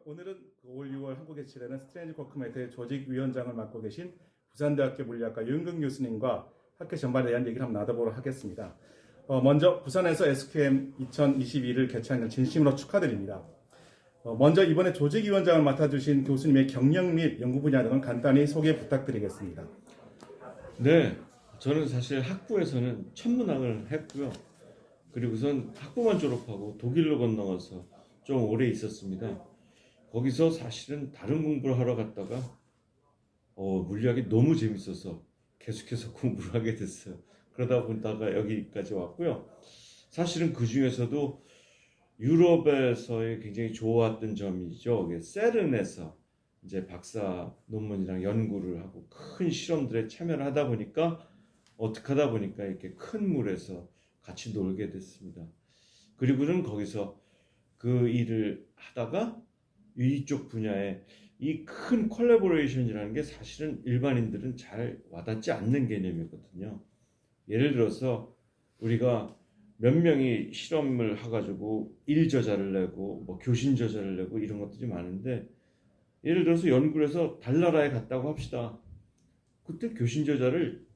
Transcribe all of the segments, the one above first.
오늘은 올 6월 한국에 치르는 스트레인지 쿼크메타의 조직위원장을 맡고 계신 부산대학교 물리학과 윤근 교수님과 학회 전반에 대한 얘기를 한번 나눠보도록 하겠습니다. 먼저 부산에서 SQM 2022를 개최한 걸 진심으로 축하드립니다. 먼저 이번에 조직위원장을 맡아주신 교수님의 경력 및 연구 분야 등을 간단히 소개 부탁드리겠습니다. 네, 저는 사실 학부에서는 천문학을 했고요. 그리고선 학부만 졸업하고 독일로 건너가서 좀 오래 있었습니다. 거기서 사실은 다른 공부를 하러 갔다가 물리학이 너무 재밌어서 계속해서 공부를 하게 됐어요. 그러다 보다가 여기까지 왔고요. 사실은 그 중에서도 유럽에서의 굉장히 좋았던 점이죠. 세른에서 이제 박사 논문이랑 연구를 하고 큰 실험들에 참여를 하다 보니까 어떻게 하다 보니까 이렇게 큰 물에서 같이 놀게 됐습니다. 그리고는 거기서 그 일을 하다가 이쪽 분야에 이 큰 콜라보레이션이라는 게 사실은 일반인들은 잘 와닿지 않는 개념이거든요. 예를 들어서 우리가 몇 명이 실험을 해가지고 일 저자를 내고 뭐 교신 저자를 내고 이런 것들이 많은데, 예를 들어서 연구를 해서 달나라에 갔다고 합시다. 그때 교신 저자를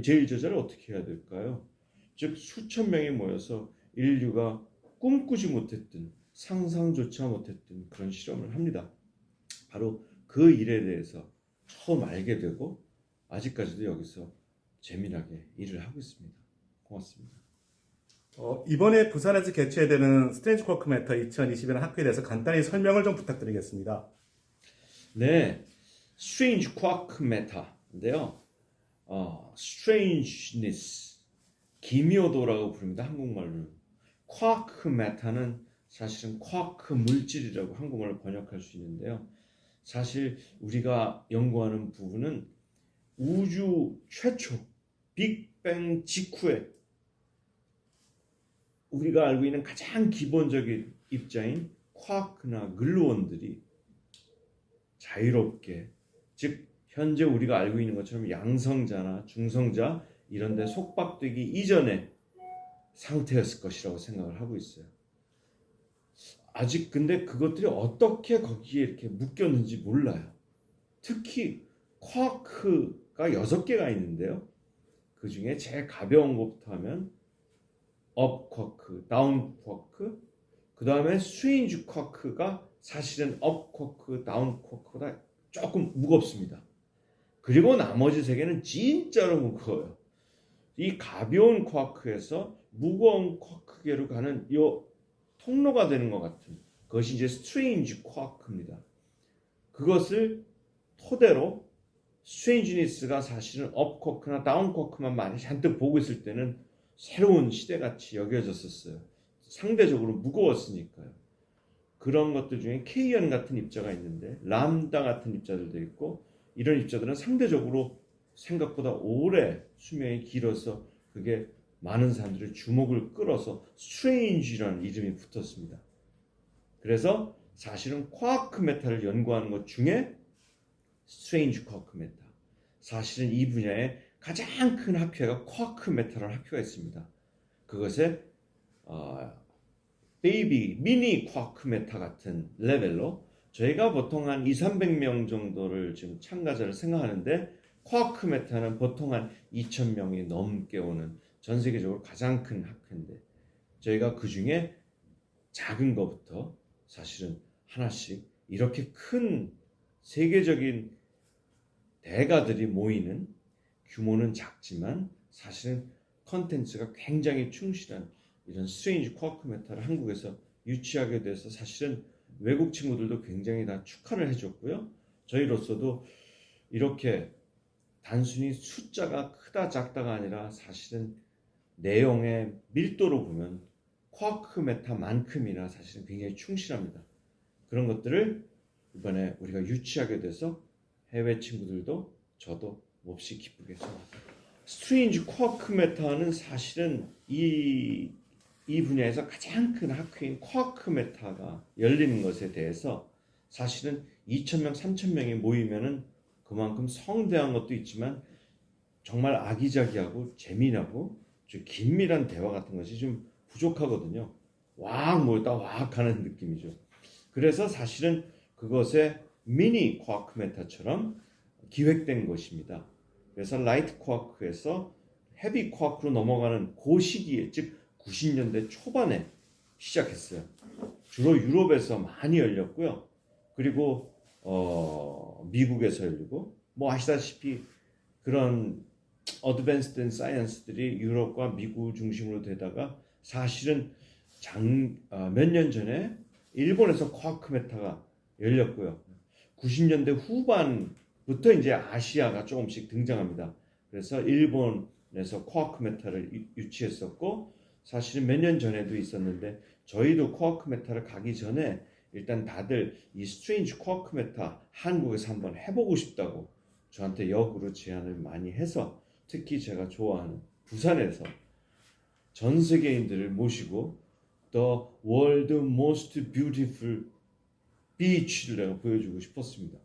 제일 저자를 어떻게 해야 될까요? 즉 수천 명이 모여서 인류가 꿈꾸지 못했던, 상상조차 못했던 그런 실험을 합니다. 바로 그 일에 대해서 처음 알게 되고 아직까지도 여기서 재미나게 일을 하고 있습니다. 고맙습니다. 이번에 부산에서 개최되는 스트레인지 쿼크메타 2022는 학회에 대해서 간단히 설명을 좀 부탁드리겠습니다. 네, Strange Quark Meta인데요. Strangeness, 기묘도라고 부릅니다. 한국말로는. 쿼크 메타는 사실은 쿼크 물질이라고 한국말로 번역할 수 있는데요. 사실 우리가 연구하는 부분은 우주 최초 빅뱅 직후에 우리가 알고 있는 가장 기본적인 입자인 쿼크나 글루온들이 자유롭게, 즉 현재 우리가 알고 있는 것처럼 양성자나 중성자 이런 데 속박되기 이전의 상태였을 것이라고 생각을 하고 있어요. 아직 근데 그것들이 어떻게 거기에 이렇게 묶였는지 몰라요. 특히 쿼크가 6개가 있는데요. 그 중에 제일 가벼운 것부터 하면 업 쿼크, 다운 쿼크, 그 다음에 스트레인지 쿼크가 사실은 업 쿼크, 다운 쿼크보다 조금 무겁습니다. 그리고 나머지 3개는 진짜로 무거워요. 이 가벼운 쿼크에서 무거운 쿼크계로 가는 이 통로가 되는 것 같은 그것이 이제 스트레인지 쿼크입니다. 그것을 토대로 스트레인지니스가 사실은 업 쿼크나 다운 쿼크만 많이 잔뜩 보고 있을 때는 새로운 시대같이 여겨졌었어요. 상대적으로 무거웠으니까요. 그런 것들 중에 K연 같은 입자가 있는데 람다 같은 입자들도 있고, 이런 입자들은 상대적으로 생각보다 오래 수명이 길어서 그게 많은 사람들의 주목을 끌어서 스트레인지라는 이름이 붙었습니다. 그래서 사실은 쿼크 메타를 연구하는 것 중에 스트레인지 쿼크 메타, 사실은 이 분야에 가장 큰 학회가 쿼크 메타라는 학회가 있습니다. 그것에 베이비 미니 쿼크 메타 같은 레벨로 저희가 보통 한 200~300명 정도를 지금 참가자를 생각하는데, 쿼크 메타는 보통 한 2,000명이 넘게 오는 전 세계적으로 가장 큰 학회인데, 저희가 그 중에 작은 것부터 사실은 하나씩 이렇게 큰 세계적인 대가들이 모이는, 규모는 작지만 사실은 컨텐츠가 굉장히 충실한 이런 스트레인지 쿼크 메타를 한국에서 유치하게 돼서 사실은 외국 친구들도 굉장히 다 축하를 해줬고요. 저희로서도 이렇게 단순히 숫자가 크다 작다가 아니라 사실은 내용의 밀도로 보면 쿼크 메타만큼이나 사실은 굉장히 충실합니다. 그런 것들을 이번에 우리가 유치하게 돼서 해외 친구들도 저도 몹시 기쁘게 생각합니다. 스트레인지 쿼크 메타는 사실은 이 분야에서 가장 큰 학회인 쿼크 메타가 열리는 것에 대해서 사실은 2,000명, 3,000명이 모이면은 그만큼 성대한 것도 있지만 정말 아기자기하고 재미나고 긴밀한 대화 같은 것이 좀 부족하거든요. 왁 모였다 왁 하는 느낌이죠. 그래서 사실은 그것의 미니 쿼크 메타처럼 기획된 것입니다. 그래서 라이트 쿼크에서 헤비 쿼크로 넘어가는 그 시기에, 즉 90년대 초반에 시작했어요. 주로 유럽에서 많이 열렸고요. 그리고 미국에서 열리고, 뭐 아시다시피 그런 어드밴스드 사이언스들이 유럽과 미국 중심으로 되다가 사실은 몇 년 전에 일본에서 쿼크 메타가 열렸고요. 90년대 후반부터 이제 아시아가 조금씩 등장합니다. 그래서 일본에서 쿼크 메타를 유치했었고, 사실은 몇 년 전에도 있었는데 저희도 쿼크 메타를 가기 전에 일단 다들 이 스트레인지 쿼크 메타 한국에서 한번 해보고 싶다고 저한테 역으로 제안을 많이 해서, 특히 제가 좋아하는 부산에서 전 세계인들을 모시고 The World Most Beautiful Beach를 내가 보여주고 싶었습니다.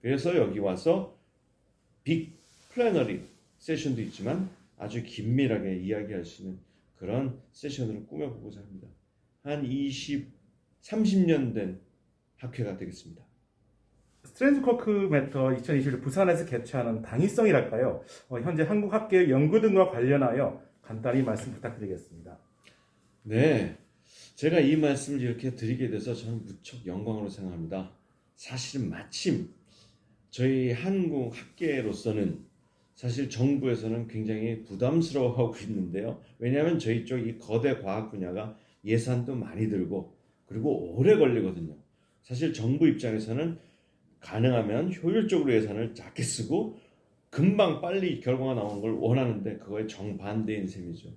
그래서 여기 와서 빅 플래너리 세션도 있지만 아주 긴밀하게 이야기할 수 있는 그런 세션으로 꾸며보고자 합니다. 한 30년 된 학회가 되겠습니다. 스트레인지 쿼크 메터 2021 부산에서 개최하는 당위성이랄까요? 현재 한국 학계 연구 등과 관련하여 간단히 말씀 부탁드리겠습니다. 네, 제가 이 말씀을 이렇게 드리게 돼서 저는 무척 영광으로 생각합니다. 사실은 마침 저희 한국 학계로서는 사실 정부에서는 굉장히 부담스러워하고 있는데요. 왜냐하면 저희 쪽 이 거대 과학 분야가 예산도 많이 들고 그리고 오래 걸리거든요. 사실 정부 입장에서는 가능하면 효율적으로 예산을 작게 쓰고 금방 빨리 결과가 나오는 걸 원하는데 그거에 정반대인 셈이죠.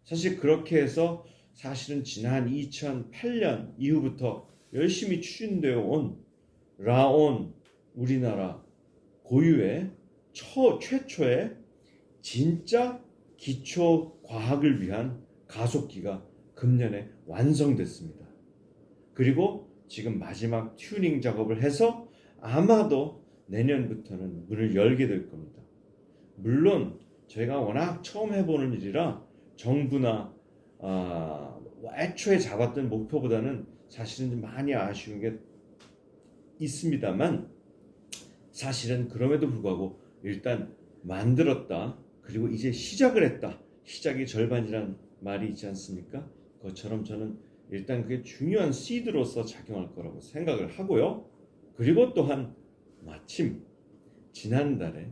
사실 그렇게 해서 사실은 지난 2008년 이후부터 열심히 추진되어 온 라온 우리나라 고유의 최초의 진짜 기초 과학을 위한 가속기가 금년에 완성됐습니다. 그리고 지금 마지막 튜닝 작업을 해서 아마도 내년부터는 문을 열게 될 겁니다. 물론 저희가 워낙 처음 해보는 일이라 정부나 애초에 잡았던 목표보다는 사실은 많이 아쉬운 게 있습니다만, 사실은 그럼에도 불구하고 일단 만들었다, 그리고 이제 시작을 했다, 시작이 절반이란 말이 있지 않습니까? 그것처럼 저는 일단 그게 중요한 시드로서 작용할 거라고 생각을 하고요. 그리고 또한 마침 지난달에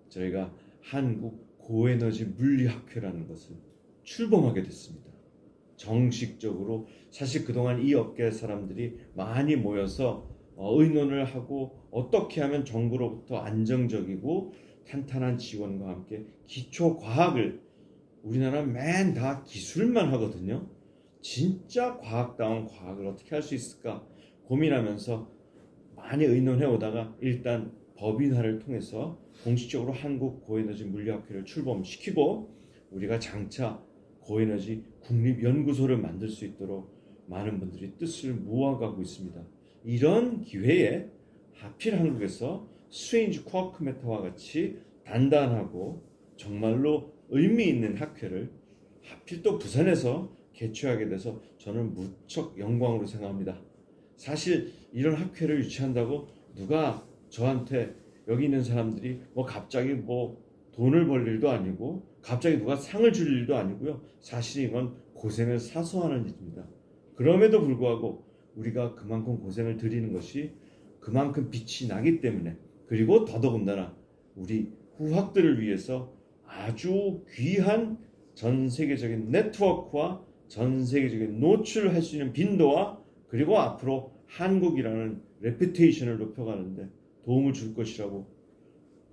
저희가 한국 고에너지 물리학회라는 것을 출범하게 됐습니다. 정식적으로 사실 그동안 이 업계 사람들이 많이 모여서 의논을 하고 어떻게 하면 정부로부터 안정적이고 탄탄한 지원과 함께 기초 과학을, 우리나라는 맨 다 기술만 하거든요. 진짜 과학다운 과학을 어떻게 할 수 있을까 고민하면서 많이 의논해 오다가 일단 법인화를 통해서 공식적으로 한국 고에너지 물리학회를 출범시키고 우리가 장차 고에너지 국립연구소를 만들 수 있도록 많은 분들이 뜻을 모아가고 있습니다. 이런 기회에 하필 한국에서 스트레인지 쿼크 메타와 같이 단단하고 정말로 의미 있는 학회를 하필 또 부산에서 개최하게 돼서 저는 무척 영광으로 생각합니다. 사실 이런 학회를 유치한다고 누가 저한테 여기 있는 사람들이 갑자기 돈을 벌 일도 아니고 갑자기 누가 상을 줄 일도 아니고요. 사실 이건 고생을 사서 하는 일입니다. 그럼에도 불구하고 우리가 그만큼 고생을 들이는 것이 그만큼 빛이 나기 때문에, 그리고 더더군다나 우리 후학들을 위해서 아주 귀한 전 세계적인 네트워크와 전 세계적인 노출을 할 수 있는 빈도와 그리고 앞으로 한국이라는 레퓨테이션을 높여가는데 도움을 줄 것이라고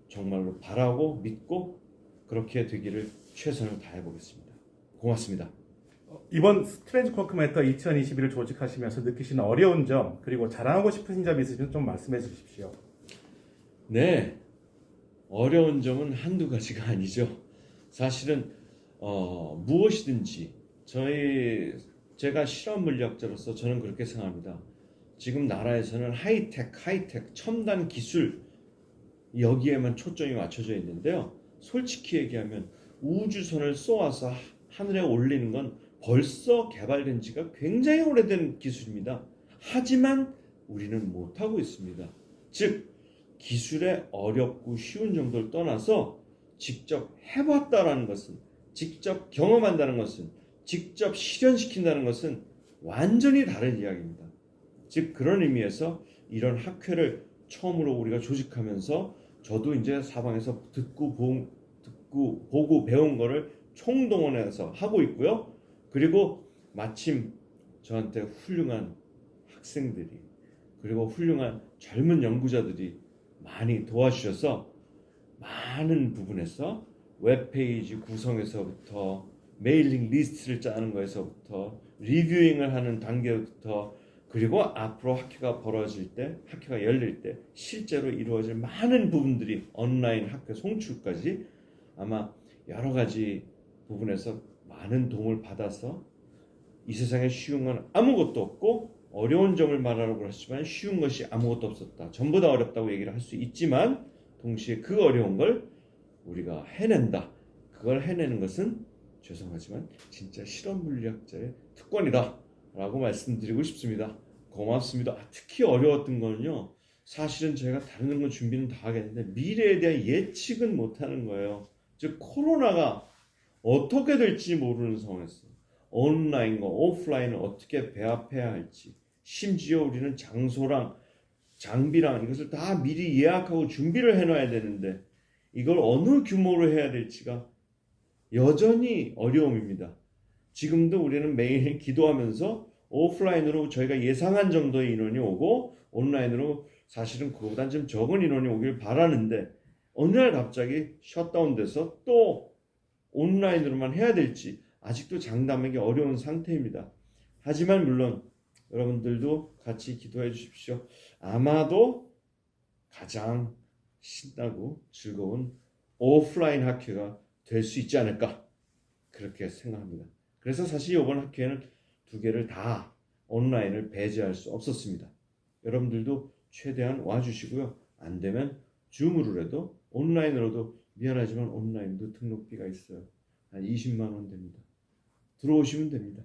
정말로 바라고 믿고 그렇게 되기를 최선을 다해 보겠습니다. 고맙습니다. 이번 스트레인지 쿼크 메터 2021을 조직하시면서 느끼시는 어려운 점, 그리고 자랑하고 싶으신 점이 있으시면 좀 말씀해 주십시오. 네, 어려운 점은 한두 가지가 아니죠. 사실은 무엇이든지 제가 실험 물리학자로서 저는 그렇게 생각합니다. 지금 나라에서는 하이텍 첨단 기술 여기에만 초점이 맞춰져 있는데요. 솔직히 얘기하면 우주선을 쏘아서 하늘에 올리는 건 벌써 개발된 지가 굉장히 오래된 기술입니다. 하지만 우리는 못하고 있습니다. 즉 기술의 어렵고 쉬운 정도를 떠나서 직접 해봤다라는 것은, 직접 경험한다는 것은, 직접 실현시킨다는 것은 완전히 다른 이야기입니다. 즉 그런 의미에서 이런 학회를 처음으로 우리가 조직하면서 저도 이제 사방에서 듣고 보고 배운 거를 총동원해서 하고 있고요. 그리고 마침 저한테 훌륭한 학생들이, 그리고 훌륭한 젊은 연구자들이 많이 도와주셔서 많은 부분에서 웹페이지 구성에서부터 메일링 리스트를 짜는 거에서부터 리뷰잉을 하는 단계부터, 그리고 앞으로 학회가 열릴 때 실제로 이루어질 많은 부분들이 온라인 학회 송출까지 아마 여러 가지 부분에서 많은 도움을 받아서 이 세상에 쉬운 건 아무것도 없고 어려운 점을 말하라고 하지만 쉬운 것이 아무것도 없었다. 전부 다 어렵다고 얘기를 할 수 있지만 동시에 그 어려운 걸 우리가 해낸다. 그걸 해내는 것은 죄송하지만 진짜 실험 물리학자의 특권이다 라고 말씀드리고 싶습니다. 고맙습니다. 특히 어려웠던 거는요, 사실은 제가 다른 건 준비는 다 하겠는데 미래에 대한 예측은 못하는 거예요. 즉 코로나가 어떻게 될지 모르는 상황에서 온라인과 오프라인을 어떻게 배합해야 할지, 심지어 우리는 장소랑 장비랑 이것을 다 미리 예약하고 준비를 해놔야 되는데 이걸 어느 규모로 해야 될지가 여전히 어려움입니다. 지금도 우리는 매일 기도하면서 오프라인으로 저희가 예상한 정도의 인원이 오고 온라인으로 사실은 그보다는 좀 적은 인원이 오길 바라는데 어느 날 갑자기 셧다운돼서 또 온라인으로만 해야 될지 아직도 장담하기 어려운 상태입니다. 하지만 물론 여러분들도 같이 기도해 주십시오. 아마도 가장 신나고 즐거운 오프라인 학회가 될 수 있지 않을까 그렇게 생각합니다. 그래서 사실 이번 학회는 두 개를 다 온라인을 배제할 수 없었습니다. 여러분들도 최대한 와주시고요. 안 되면 줌으로라도 온라인으로도, 미안하지만 온라인도 등록비가 있어요. 한 20만 원 됩니다. 들어오시면 됩니다.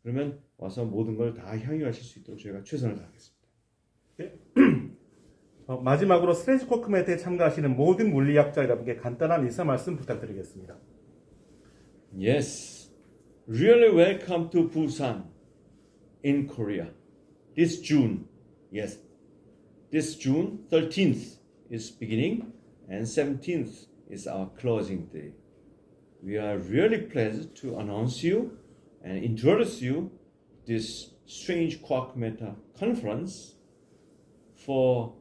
그러면 와서 모든 걸 다 향유하실 수 있도록 저희가 최선을 다하겠습니다. 마지막으로 스트레인지 쿼크메이트에 참가하시는 모든 물리학자 여러분께 간단한 인사 말씀 부탁드리겠습니다. Yes, really welcome to Busan in Korea. This June, yes, this June 13th is beginning and 17th is our closing day. We are really pleased to announce you and introduce you this Strange Quark Meta conference for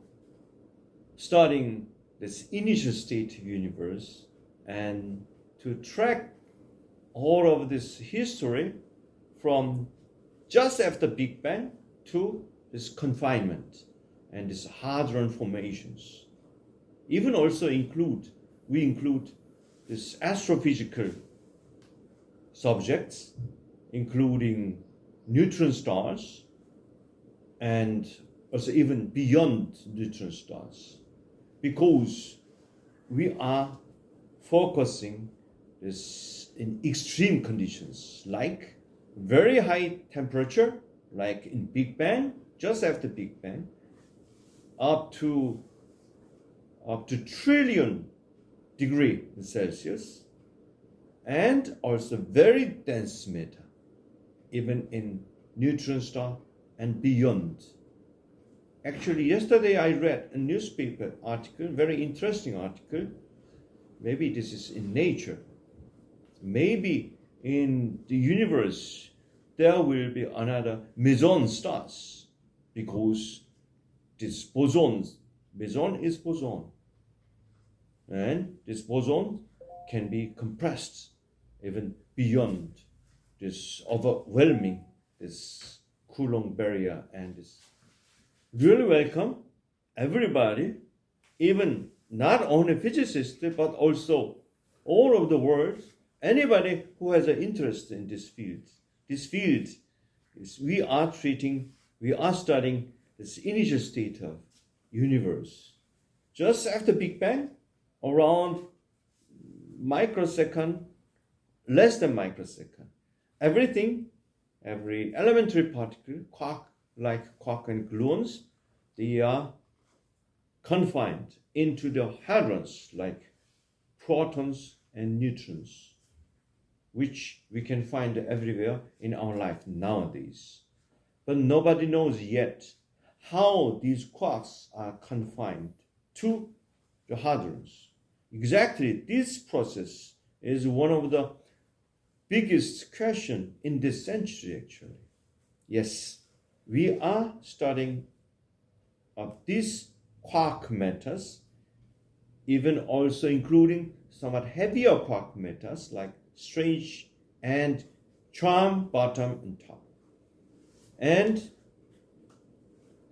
studying this initial state universe and to track all of this history from just after Big Bang to this confinement and these hadron formations. Even also we include this astrophysical subjects, including neutron stars and also even beyond neutron stars, because we are focusing this in extreme conditions like very high temperature, like in Big Bang, just after Big Bang, up to trillion degree Celsius, and also very dense matter, even in neutron star and beyond. Actually, yesterday I read a newspaper article, very interesting article. Maybe this is in Nature. Maybe in the universe there will be another meson stars, because this boson is boson, and this boson can be compressed even beyond this overwhelming, this Coulomb barrier, and this really welcome everybody, even not only physicists but also all over the world, anybody who has an interest in this field. This field is we are studying this initial state of universe. Just after Big Bang, around microsecond, less than microsecond, every elementary particle, quark and gluons, they are confined into the hadrons like protons and neutrons, which we can find everywhere in our life nowadays. But nobody knows yet how these quarks are confined to the hadrons. Exactly this process is one of the biggest question in this century actually. Yes, we are studying these quark matters, even also including somewhat heavier quark matters like strange and charm bottom and top. And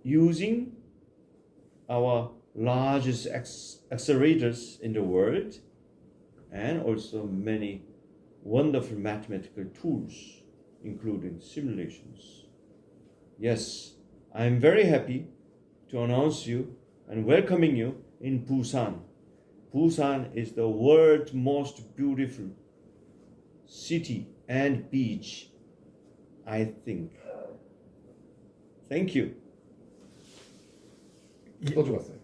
using our largest accelerators in the world and also many wonderful mathematical tools, including simulations. Yes, I am very happy to announce you and welcoming you in Busan. Busan is the world's most beautiful city and beach, I think. Thank you. 또 죽었어요.